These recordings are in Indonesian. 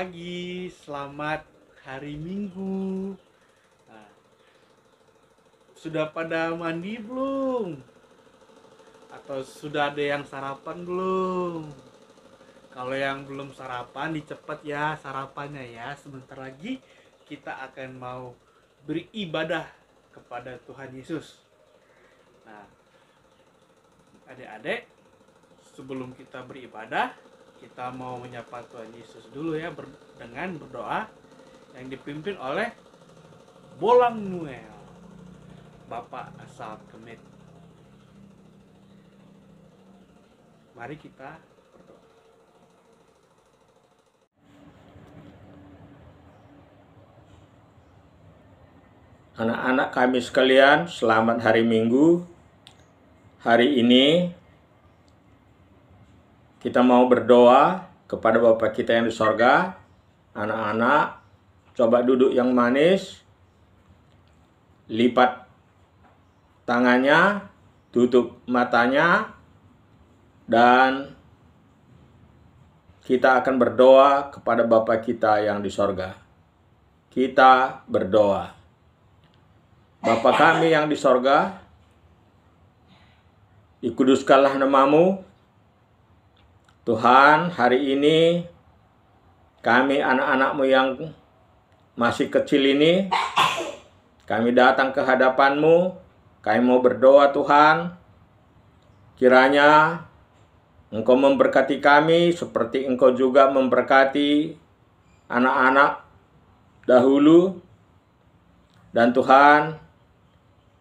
pagi, selamat hari Minggu. Nah, sudah pada mandi belum? Atau sudah ada yang sarapan belum? Kalau yang belum sarapan, dicepat ya sarapannya ya. Sebentar lagi kita akan mau beribadah kepada Tuhan Yesus. Nah, adik-adik, sebelum kita beribadah, kita mau menyapa Tuhan Yesus dulu ya dengan berdoa yang dipimpin oleh Bolang Noel, Bapak asal Kemet. Mari kita berdoa. Anak-anak kami sekalian, selamat hari Minggu. Hari ini kita mau berdoa kepada Bapa kita yang di sorga. Anak-anak, coba duduk yang manis, lipat tangannya, tutup matanya, dan kita akan berdoa kepada Bapa kita yang di sorga. Kita berdoa. Bapa kami yang di sorga, dikuduskanlah namamu. Tuhan, hari ini kami anak-anak-Mu yang masih kecil ini, kami datang ke hadapan-Mu. Kami mau berdoa Tuhan, kiranya Engkau memberkati kami seperti Engkau juga memberkati anak-anak dahulu. Dan Tuhan,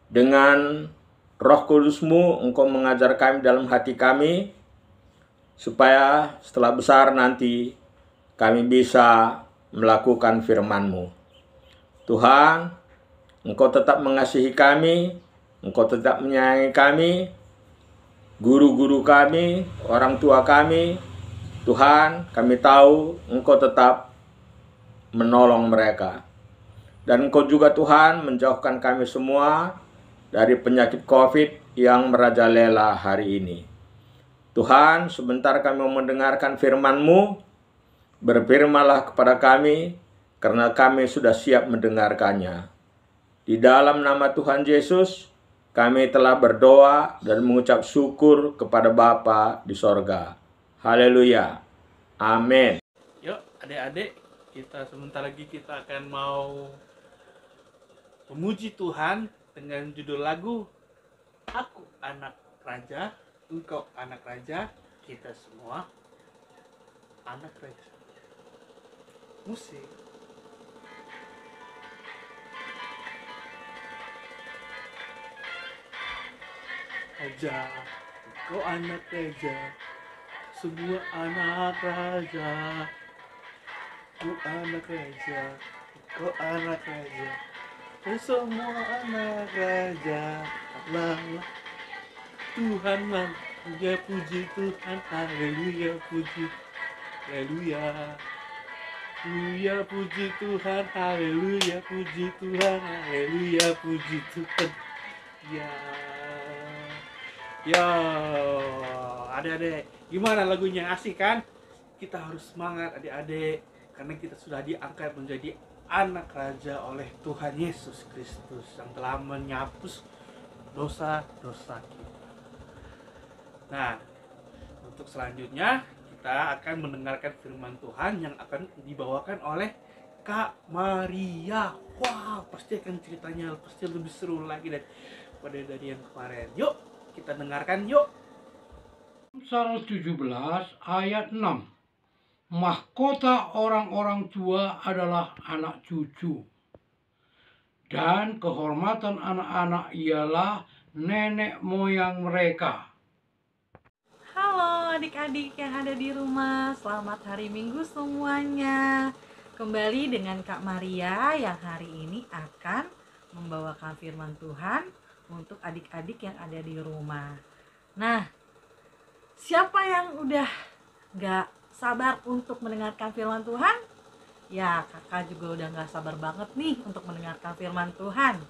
dengan Roh Kudus-Mu, Engkau mengajar kami dalam hati kami, supaya setelah besar nanti kami bisa melakukan firman-Mu. Tuhan, Engkau tetap mengasihi kami, Engkau tetap menyayangi kami, guru-guru kami, orang tua kami. Tuhan, kami tahu Engkau tetap menolong mereka. Dan Engkau juga Tuhan menjauhkan kami semua dari penyakit COVID yang merajalela hari ini. Tuhan, sebentar kami mau mendengarkan firman-Mu. Berfirmanlah kepada kami, karena kami sudah siap mendengarkannya. Di dalam nama Tuhan Yesus, kami telah berdoa dan mengucap syukur kepada Bapa di sorga. Haleluya. Amin. Yuk adik-adik, kita sebentar lagi kita akan mau memuji Tuhan dengan judul lagu Aku Anak Raja, Engkau Anak Raja, kita semua anak raja. Musik. Raja, engkau anak raja, semua anak raja. Aku anak raja, engkau anak raja, semua anak raja. Allah Tuhan lah, ya puji Tuhan, haleluya, puji, haleluya, haleluya, puji Tuhan, haleluya, puji Tuhan, haleluya, puji Tuhan. Ya, adik-adik, gimana lagunya, asik kan? Kita harus semangat adik-adik, karena kita sudah diangkat menjadi anak raja oleh Tuhan Yesus Kristus yang telah menghapus dosa-dosa kita. Nah, untuk selanjutnya kita akan mendengarkan firman Tuhan yang akan dibawakan oleh Kak Maria. Wah, pasti akan ceritanya pasti lebih seru lagi daripada dari yang kemarin. Yuk, kita dengarkan yuk. Amsal 17 ayat 6. Mahkota orang-orang tua adalah anak cucu, dan kehormatan anak-anak ialah nenek moyang mereka. Halo adik-adik yang ada di rumah, selamat hari Minggu semuanya. Kembali dengan Kak Maria yang hari ini akan membawakan firman Tuhan untuk adik-adik yang ada di rumah. Nah, siapa yang udah gak sabar untuk mendengarkan firman Tuhan? Ya, kakak juga udah gak sabar banget nih untuk mendengarkan firman Tuhan.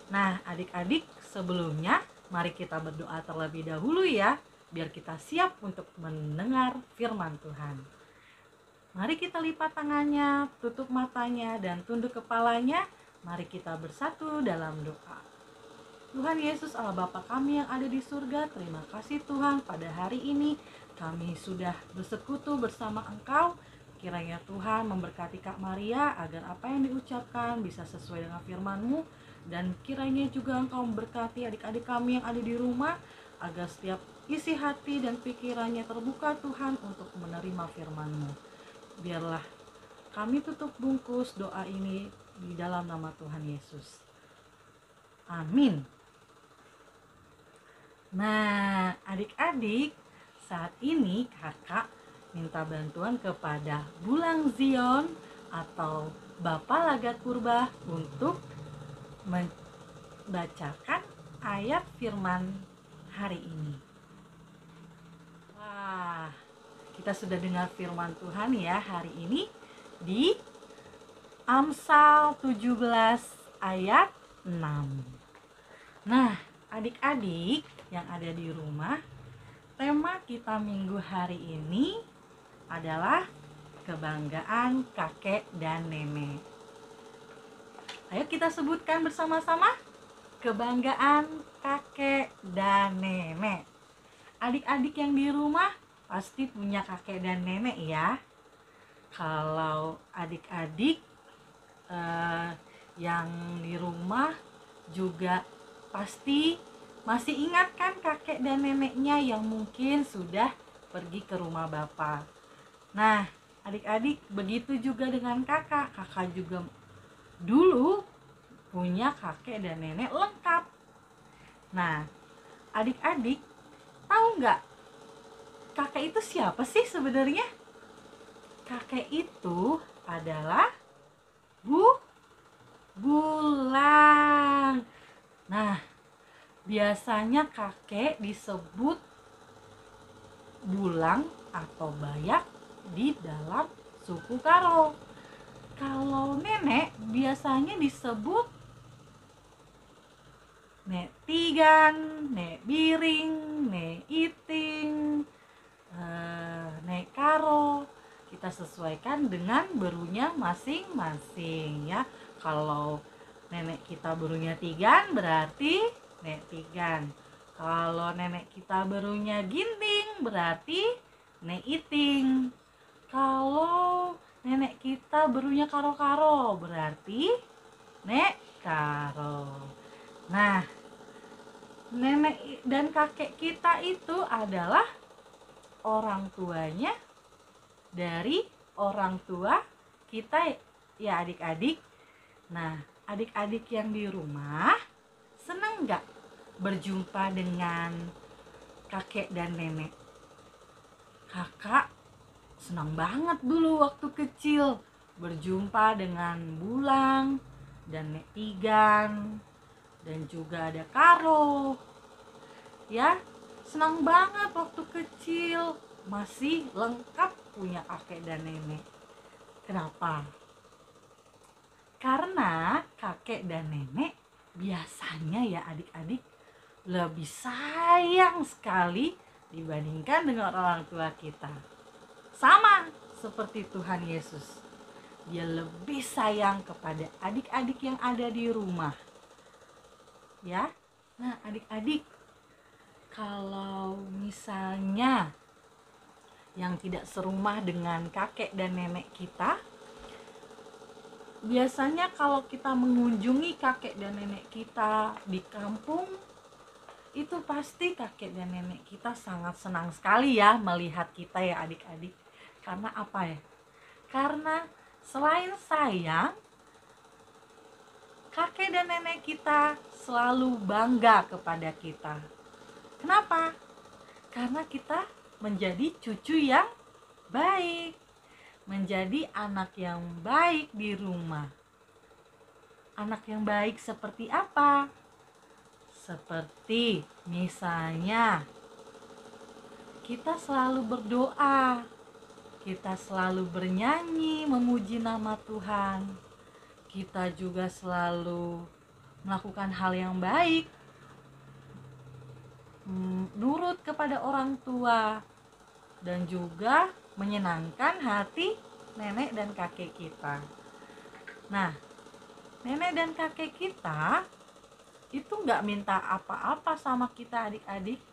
Nah, adik-adik, sebelumnya mari kita berdoa terlebih dahulu ya, biar kita siap untuk mendengar firman Tuhan. Mari kita lipat tangannya, tutup matanya, dan tunduk kepalanya. Mari kita bersatu dalam doa. Tuhan Yesus Allah Bapa kami yang ada di surga, terima kasih Tuhan pada hari ini kami sudah bersekutu bersama Engkau. Kiranya Tuhan memberkati Kak Maria agar apa yang diucapkan bisa sesuai dengan firman-Mu. Dan kiranya juga Engkau memberkati adik-adik kami yang ada di rumah agar setiap isi hati dan pikirannya terbuka Tuhan untuk menerima firman-Mu. Biarlah kami tutup bungkus doa ini di dalam nama Tuhan Yesus. Amin. Nah, adik-adik, saat ini kakak minta bantuan kepada Bulang Zion atau Bapak Lagat Purba untuk membacakan ayat firman hari ini. Wah, kita sudah dengar firman Tuhan ya hari ini di Amsal 17 ayat 6. Nah, adik-adik yang ada di rumah, tema kita minggu hari ini adalah kebanggaan kakek dan nenek. Ayo kita sebutkan bersama-sama, kebanggaan kakek dan nenek. Adik-adik yang di rumah pasti punya kakek dan nenek ya. Kalau adik-adik yang di rumah juga pasti masih ingat kan kakek dan neneknya yang mungkin sudah pergi ke rumah bapak. Nah, adik-adik begitu juga dengan kakak. Kakak juga dulu punya kakek dan nenek lengkap. Nah, adik-adik tahu nggak kakek itu siapa sih sebenarnya? Kakek itu adalah Bulang. Nah, biasanya kakek disebut Bulang atau Bayak di dalam suku Karo. Kalau nenek biasanya disebut Nek Tigan, Nek Biring, Nek Iting, Nek Karo. Kita sesuaikan dengan berunya masing-masing ya. Kalau nenek kita berunya Tigan berarti Nek Tigan. Kalau nenek kita berunya Ginting berarti Nek Iting. Kalau nenek kita berunya Karo-Karo berarti Nek Karo. Nah, nenek dan kakek kita itu adalah orang tuanya dari orang tua kita ya adik-adik. Nah, adik-adik yang di rumah senang nggak berjumpa dengan kakek dan nenek? Kakak senang banget dulu waktu kecil berjumpa dengan Bulang dan Nek Tigan dan juga ada Karo. Ya, senang banget waktu kecil masih lengkap punya kakek dan nenek. Kenapa? Karena kakek dan nenek biasanya ya adik-adik lebih sayang sekali dibandingkan dengan orang tua kita. Sama seperti Tuhan Yesus. Dia lebih sayang kepada adik-adik yang ada di rumah. Ya. Nah, adik-adik, kalau misalnya yang tidak serumah dengan kakek dan nenek kita, biasanya kalau kita mengunjungi kakek dan nenek kita di kampung, itu pasti kakek dan nenek kita sangat senang sekali ya melihat kita ya adik-adik. Karena apa ya? Karena selain sayang, kakek dan nenek kita selalu bangga kepada kita. Kenapa? Karena kita menjadi cucu yang baik, menjadi anak yang baik di rumah. Anak yang baik seperti apa? Seperti misalnya kita selalu berdoa, kita selalu bernyanyi memuji nama Tuhan, kita juga selalu melakukan hal yang baik, nurut kepada orang tua, dan juga menyenangkan hati nenek dan kakek kita. Nah, nenek dan kakek kita itu nggak minta apa-apa sama kita adik-adik,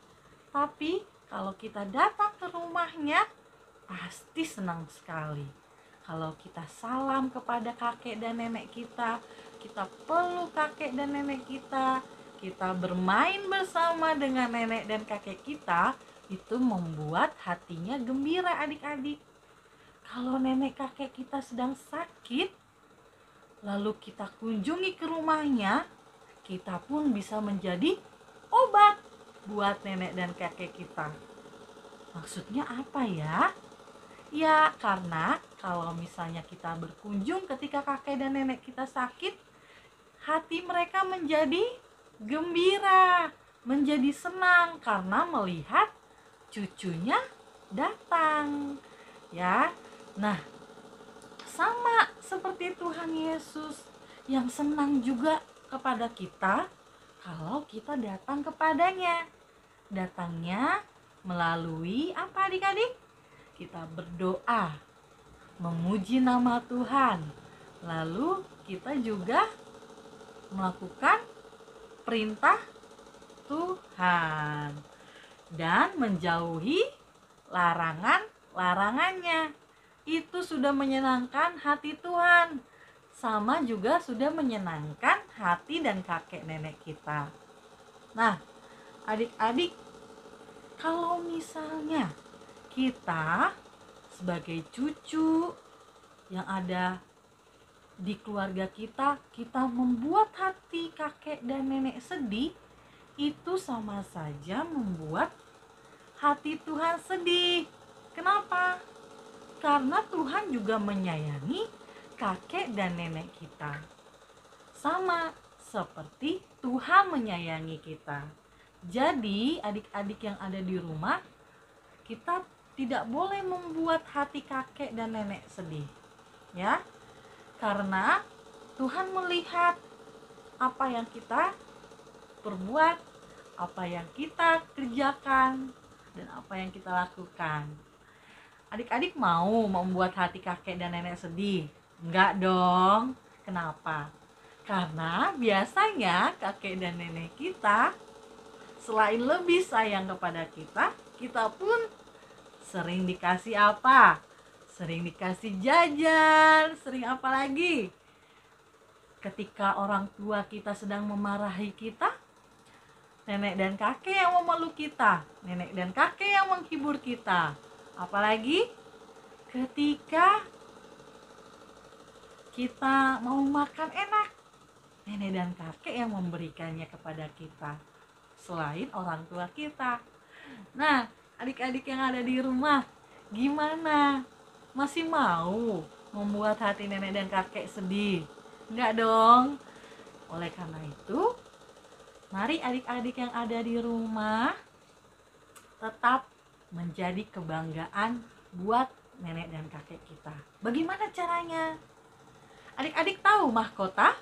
tapi kalau kita datang ke rumahnya pasti senang sekali. Kalau kita salam kepada kakek dan nenek kita peluk kakek dan nenek kita bermain bersama dengan nenek dan kakek kita, itu membuat hatinya gembira adik-adik. Kalau nenek kakek kita sedang sakit, lalu kita kunjungi ke rumahnya, kita pun bisa menjadi obat buat nenek dan kakek kita. Maksudnya apa ya? Ya, karena kalau misalnya kita berkunjung ketika kakek dan nenek kita sakit, hati mereka menjadi gembira, menjadi senang karena melihat cucunya datang. Ya. Nah, sama seperti Tuhan Yesus yang senang juga kepada kita kalau kita datang kepadanya. Datangnya melalui apa adik-adik? Kita berdoa, memuji nama Tuhan. Lalu kita juga melakukan perintah Tuhan dan menjauhi larangannya. Itu sudah menyenangkan hati Tuhan, sama juga sudah menyenangkan hati dan kakek nenek kita. Nah, adik-adik, kalau misalnya kita sebagai cucu yang ada di keluarga kita membuat hati kakek dan nenek sedih, itu sama saja membuat hati Tuhan sedih. Kenapa? Karena Tuhan juga menyayangi kakek dan nenek kita. Sama seperti Tuhan menyayangi kita. Jadi adik-adik yang ada di rumah, kita tidak boleh membuat hati kakek dan nenek sedih. Ya. Karena Tuhan melihat apa yang kita perbuat, apa yang kita kerjakan, dan apa yang kita lakukan. Adik-adik mau membuat hati kakek dan nenek sedih? Enggak dong. Kenapa? Karena biasanya kakek dan nenek kita selain lebih sayang kepada kita, kita pun sering dikasih apa? Sering dikasih jajan, sering apa lagi? Ketika orang tua kita sedang memarahi kita, nenek dan kakek yang memeluk kita, nenek dan kakek yang menghibur kita. Apalagi ketika kita mau makan enak, nenek dan kakek yang memberikannya kepada kita, selain orang tua kita. Nah, adik-adik yang ada di rumah, gimana? Masih mau membuat hati nenek dan kakek sedih? Enggak dong. Oleh karena itu, mari adik-adik yang ada di rumah tetap menjadi kebanggaan buat nenek dan kakek kita. Bagaimana caranya? Adik-adik tahu mahkota?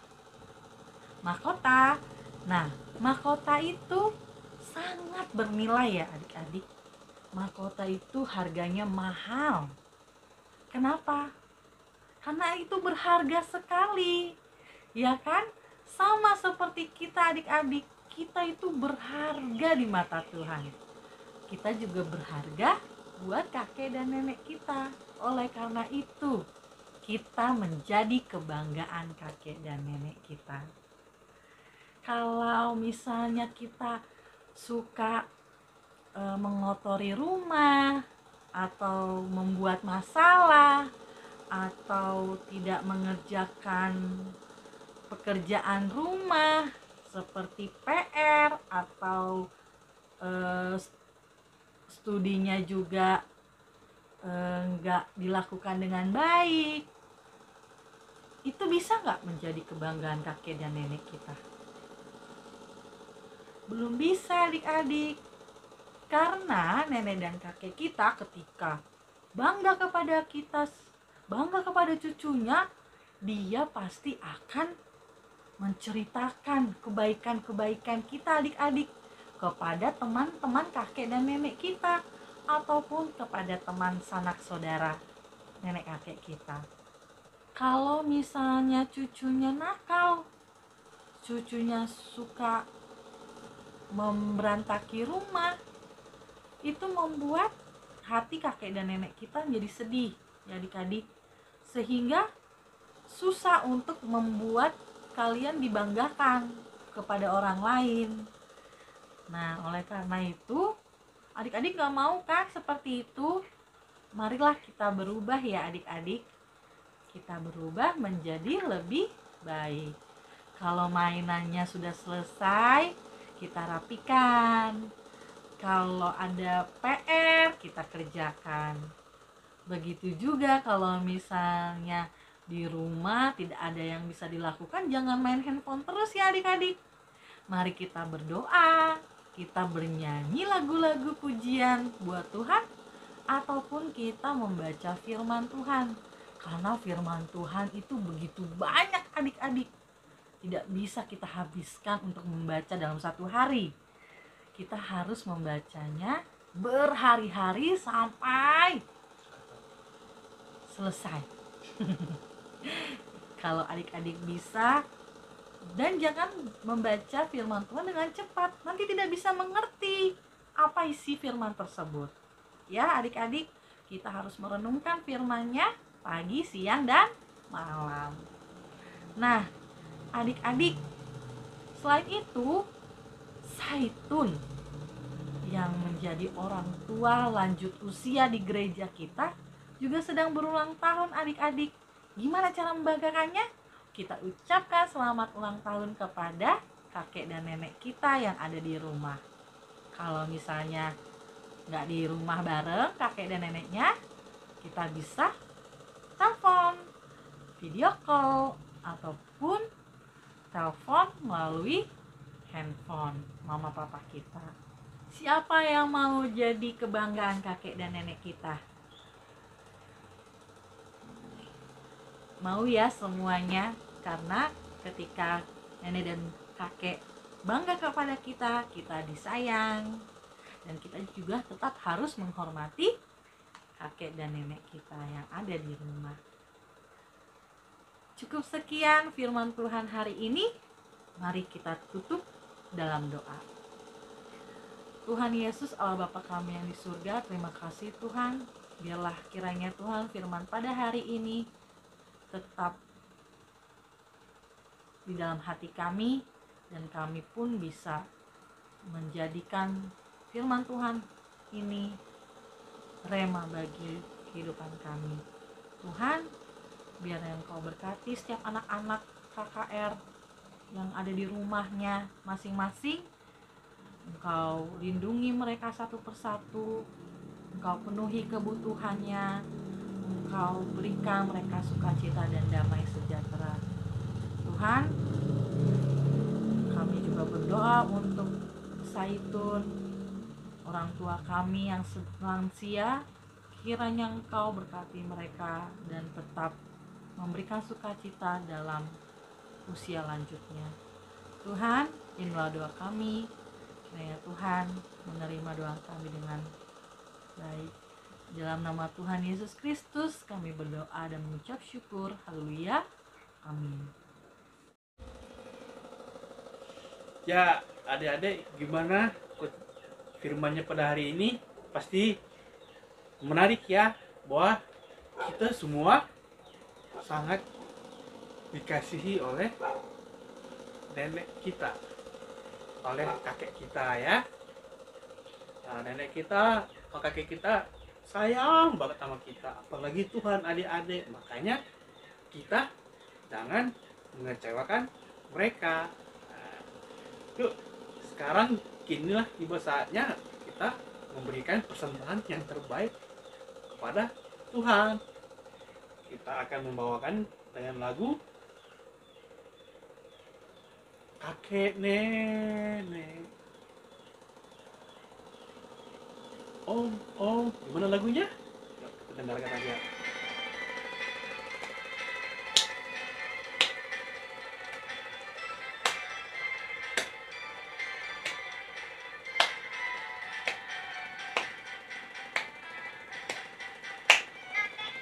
Mahkota. Nah, mahkota itu sangat bernilai ya adik-adik. Mahkota itu harganya mahal. Kenapa? Karena itu berharga sekali. Ya kan? Sama seperti kita adik-adik, kita itu berharga di mata Tuhan. Kita juga berharga buat kakek dan nenek kita. Oleh karena itu, kita menjadi kebanggaan kakek dan nenek kita. Kalau misalnya kita suka mengotori rumah, atau membuat masalah, atau tidak mengerjakan pekerjaan rumah seperti PR, atau studinya juga nggak dilakukan dengan baik, itu bisa nggak menjadi kebanggaan kakek dan nenek kita? Belum bisa adik-adik. Karena nenek dan kakek kita ketika bangga kepada kita, bangga kepada cucunya, dia pasti akan menceritakan kebaikan-kebaikan kita adik-adik kepada teman-teman kakek dan nenek kita, ataupun kepada teman sanak saudara. nenek kakek kita. Kalau misalnya cucunya nakal, cucunya suka memberantaki rumah, itu membuat hati kakek dan nenek kita menjadi sedih ya adik-adik, sehingga susah untuk membuat kalian dibanggakan kepada orang lain. Nah, oleh karena itu adik-adik gak mau kan seperti itu? Marilah kita berubah ya adik-adik. Kita berubah menjadi lebih baik. Kalau mainannya sudah selesai, kita rapikan. Kalau ada PR, kita kerjakan. Begitu juga kalau misalnya di rumah tidak ada yang bisa dilakukan, jangan main handphone terus ya adik-adik. Mari kita berdoa, kita bernyanyi lagu-lagu pujian buat Tuhan, ataupun kita membaca firman Tuhan. Karena firman Tuhan itu begitu banyak adik-adik, tidak bisa kita habiskan untuk membaca dalam satu hari. Kita harus membacanya berhari-hari sampai selesai. Kalau adik-adik bisa, dan jangan membaca firman Tuhan dengan cepat, nanti tidak bisa mengerti apa isi firman tersebut. Ya adik-adik, kita harus merenungkan firman-Nya pagi, siang, dan malam. Nah, adik-adik, selain itu, Saitun yang menjadi orang tua lanjut usia di gereja kita juga sedang berulang tahun adik-adik. Gimana cara membanggakannya? Kita ucapkan selamat ulang tahun kepada kakek dan nenek kita yang ada di rumah. Kalau misalnya nggak di rumah bareng kakek dan neneknya, kita bisa telepon, video call, ataupun telepon melalui handphone mama papa kita. Siapa yang mau jadi kebanggaan kakek dan nenek kita? Mau ya semuanya, karena ketika nenek dan kakek bangga kepada kita, kita disayang, dan kita juga tetap harus menghormati kakek dan nenek kita yang ada di rumah. Cukup sekian firman Tuhan hari ini. Mari kita tutup dalam doa. Tuhan Yesus, Allah Bapa kami yang di surga, terima kasih Tuhan. Biarlah kiranya Tuhan firman pada hari ini tetap di dalam hati kami, dan kami pun bisa menjadikan firman Tuhan ini rema bagi kehidupan kami. Tuhan, biar Engkau berkati setiap anak-anak KKR yang ada di rumahnya masing-masing. Engkau lindungi mereka satu persatu, Engkau penuhi kebutuhannya, Engkau berikan mereka sukacita dan damai sejahtera. Tuhan, kami juga berdoa untuk Saitun, orang tua kami yang lansia. Kiranya Engkau berkati mereka dan tetap memberikan sukacita dalam usia lanjutnya. Tuhan, inilah doa kami. Kiranya Tuhan menerima doa kami dengan baik. Dalam nama Tuhan Yesus Kristus kami berdoa dan mengucap syukur. Haleluya. Amin. Ya adik-adik, gimana firmannya pada hari ini? Pasti menarik ya, bahwa kita semua sangat dikasihi oleh nenek kita, oleh kakek kita ya. Nah, nenek kita, kakek kita sayang banget sama kita, apalagi Tuhan adik-adik. Makanya kita jangan mengecewakan mereka. Nah, yuk sekarang kinilah tiba saatnya kita memberikan persembahan yang terbaik kepada Tuhan. Kita akan membawakan dengan lagu Kakek Nenek. Om, gimana lagunya? Yuk, kita dengarkan aja.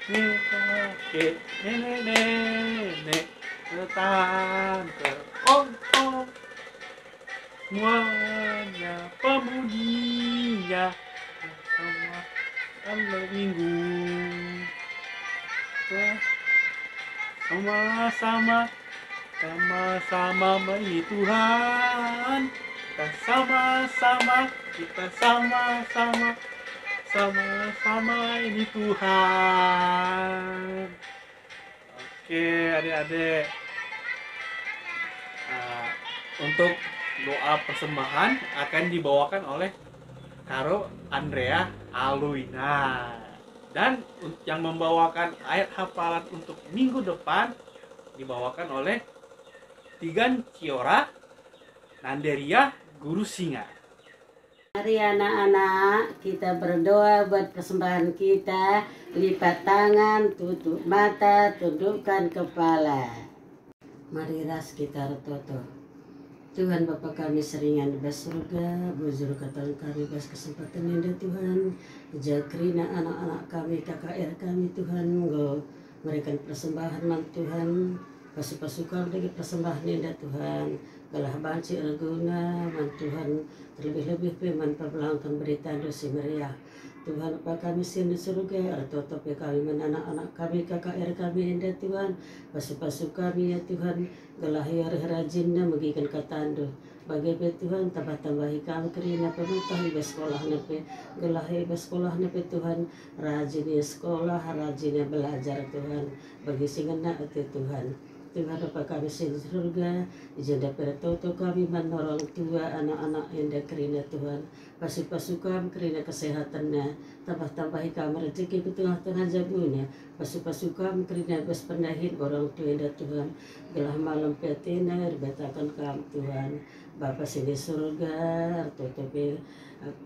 Nenek. kakek, nenek tetangga, om semuanya pemudinya sama malam minggu sama-sama melayani Tuhan, kita sama-sama ini Tuhan. Oke adik-adik, untuk doa persembahan akan dibawakan oleh Karo Andrea Aluina, dan yang membawakan ayat hafalan untuk minggu depan dibawakan oleh Tigan Ciora Nanderia Guru Singa. Mari anak-anak kita berdoa buat persembahan kita. Lipat tangan, tutup mata, tundukkan kepala. Mari ras kita retoto. Tuhan Bapa kami seringan di bas surga, bujur kata kami bas kesempatan ini Tuhan. Jakrina anak-anak kami, KKR kami Tuhan, Engkau memberikan persembahan man Tuhan. Pasu-pasukan lagi persembahan ini Tuhan. Galah banci arguna man Tuhan, terlebih-lebih peman perbelangkan berita dosi meriah. Tuhan apa kami sini surga, atau topi kami anak-anak kami, KKR kami indah Tuhan, pasu-pasu kami ya Tuhan, galah rajinnya megikan katandu. Bagi Tuhan tambah-tambahi kami kerina pemerintah iba sekolah nepe, galah iba sekolah nepe Tuhan, rajinnya sekolah, rajinnya belajar Tuhan, bagi singena itu Tuhan. Tuhan Bapa kami sini surga, izin dapat toto kami menolong tua anak-anak yang kerina Tuhan, pasu-pasu kami kerina kesehatannya, tambah-tambahi kami rezeki ke tengah-tengah jabunya, pasu-pasu kami kerina bas penahin orang tua yang Tuhan, gelah malam petina berbatakan kami Tuhan, Bapa sini surga, tutupi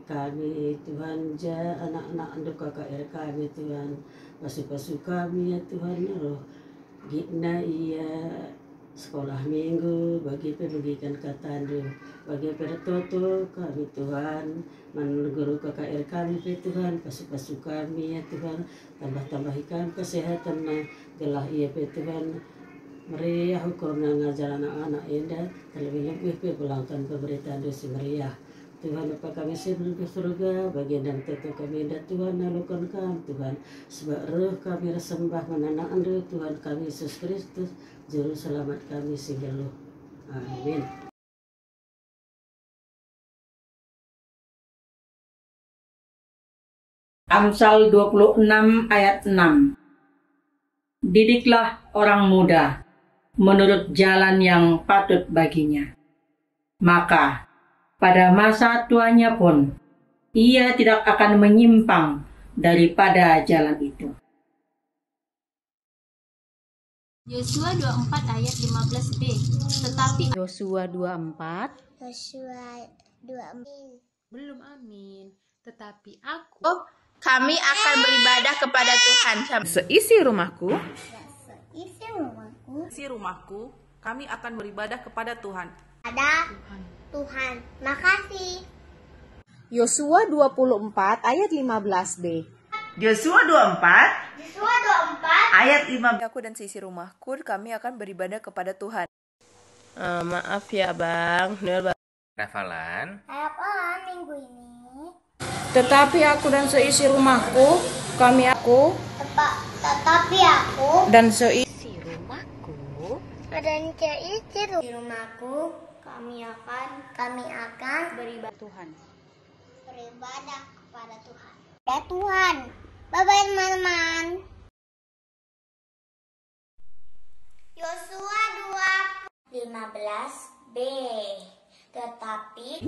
kami Tuhan ja anak-anak anduk KKR kami Tuhan, pasu-pasu kami ya Tuhan roh. Gitna iya sekolah minggu bagi bagikan katandu bagi pertoto kami Tuhan man guru KKR kami Tuhan pasu-pasu kami ya Tuhan tambah-tambahi kami kesehatan gelah iya Tuhan meriah hukumnya ngajar anak-anak indah terlebih-lebih pelangkan pemberitaan dosi meriah Tuhan apa kami sebelum ke surga bagian dan tentu kami indah Tuhan lalukan kami Tuhan sebab roh kami sembah menanaan roh Tuhan kami Yesus Kristus juru selamat kami singgeluh amin. Amsal 26 ayat 6. Didiklah orang muda menurut jalan yang patut baginya, maka pada masa tuanya pun ia tidak akan menyimpang daripada jalan itu. Yosua 24 ayat 15b. Tetapi Yosua 24 belum amin. Tetapi kami akan beribadah kepada Tuhan. seisi rumahku kami akan beribadah kepada Tuhan. Tuhan. Makasih. Yosua 24 ayat 15b. Yosua 24 ayat 15. Aku dan seisi rumahku kami akan beribadah kepada Tuhan. Maaf ya Bang, Hafalan. Hafalan minggu ini. Tetapi aku dan seisi rumahku, Tetapi aku dan seisi dan seisi rumahku kami akan beribadah Tuhan. Beribadah kepada Tuhan. Ya Tuhan. Bye-bye teman-teman. Yosua 2:15b. Tetapi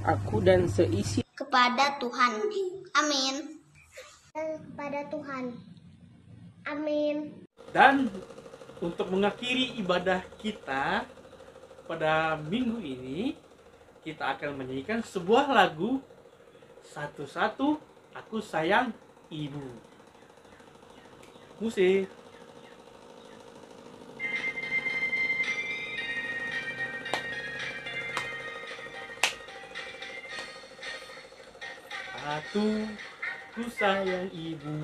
aku dan seisi kepada Tuhan. Amin. Kepada Tuhan. Amin. Dan untuk mengakhiri ibadah kita pada minggu ini, kita akan menyanyikan sebuah lagu Satu-satu Aku Sayang Ibu. Musik. Satu, ku sayang ibu,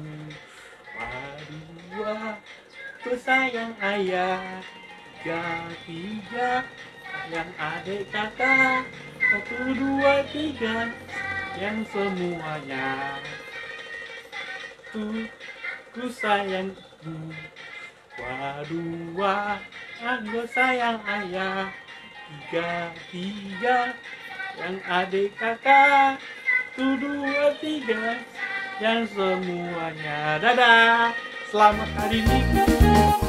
dua, ku sayang ayah. Tiga, yang adik kakak. 1, 2, 3, yang semuanya. Ku sayangmu. Dua, aku sayang ayah. Tiga, yang adik kakak. 1, 2, 3, yang semuanya. Dadah, selamat hari Minggu.